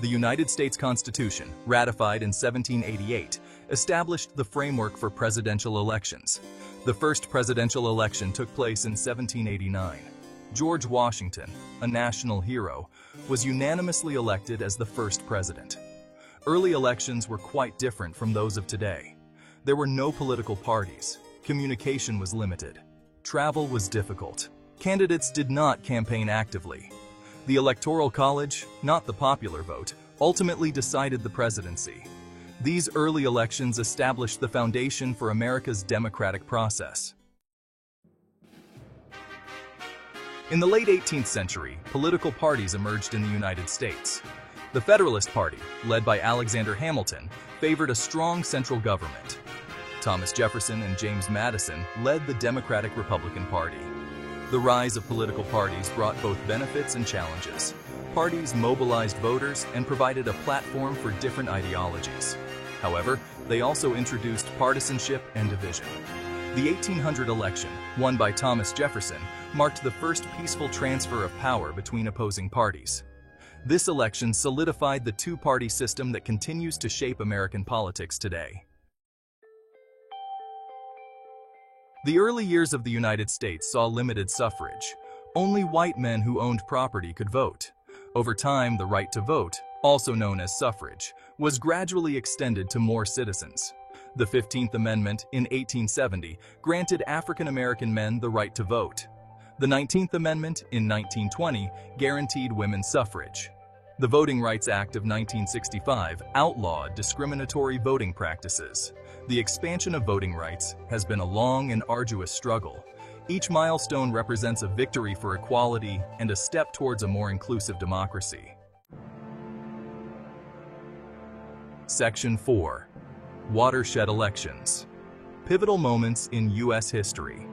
The United States Constitution, ratified in 1788, established the framework for presidential elections. The first presidential election took place in 1789. George Washington, a national hero, was unanimously elected as the first president. Early elections were quite different from those of today. There were no political parties. Communication was limited. Travel was difficult. Candidates did not campaign actively. The Electoral College, not the popular vote, ultimately decided the presidency. These early elections established the foundation for America's democratic process. In the late 18th century, political parties emerged in the United States. The Federalist Party, led by Alexander Hamilton, favored a strong central government. Thomas Jefferson and James Madison led the Democratic Republican Party. The rise of political parties brought both benefits and challenges. Parties mobilized voters and provided a platform for different ideologies. However, they also introduced partisanship and division. The 1800 election, won by Thomas Jefferson, marked the first peaceful transfer of power between opposing parties. This election solidified the two-party system that continues to shape American politics today. The early years of the United States saw limited suffrage. Only white men who owned property could vote. Over time, the right to vote, also known as suffrage, was gradually extended to more citizens. The 15th Amendment in 1870 granted African American men the right to vote. The 19th Amendment in 1920 guaranteed women's suffrage. The Voting Rights Act of 1965 outlawed discriminatory voting practices. The expansion of voting rights has been a long and arduous struggle. Each milestone represents a victory for equality and a step towards a more inclusive democracy. Section 4. Watershed Elections. Pivotal moments in U.S. history.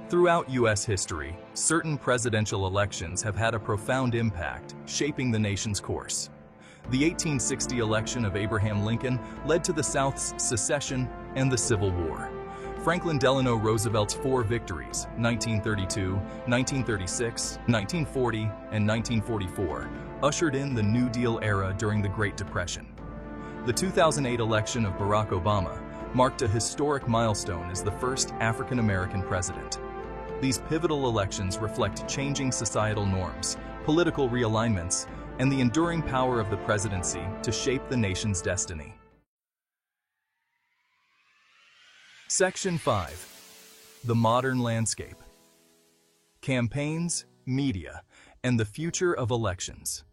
Throughout U.S. history, certain presidential elections have had a profound impact, shaping the nation's course. The 1860 election of Abraham Lincoln led to the South's secession and the Civil War. Franklin Delano Roosevelt's four victories, 1932, 1936, 1940, and 1944, ushered in the New Deal era during the Great Depression. The 2008 election of Barack Obama marked a historic milestone as the first African American president. These pivotal elections reflect changing societal norms, political realignments, and the enduring power of the presidency to shape the nation's destiny. Section 5. The Modern Landscape. Campaigns, media, and the future of elections.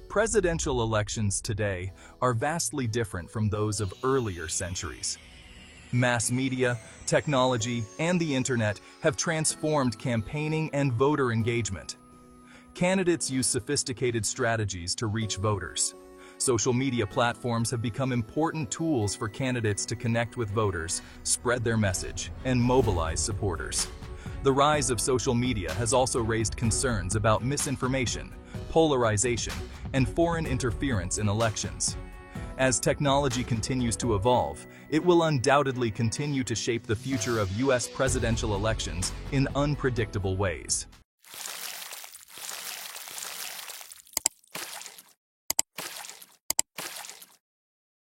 Presidential elections today are vastly different from those of earlier centuries. Mass media, technology, and the internet have transformed campaigning and voter engagement. Candidates use sophisticated strategies to reach voters. Social media platforms have become important tools for candidates to connect with voters, spread their message, and mobilize supporters. The rise of social media has also raised concerns about misinformation, polarization, and foreign interference in elections. As technology continues to evolve, it will undoubtedly continue to shape the future of U.S. presidential elections in unpredictable ways.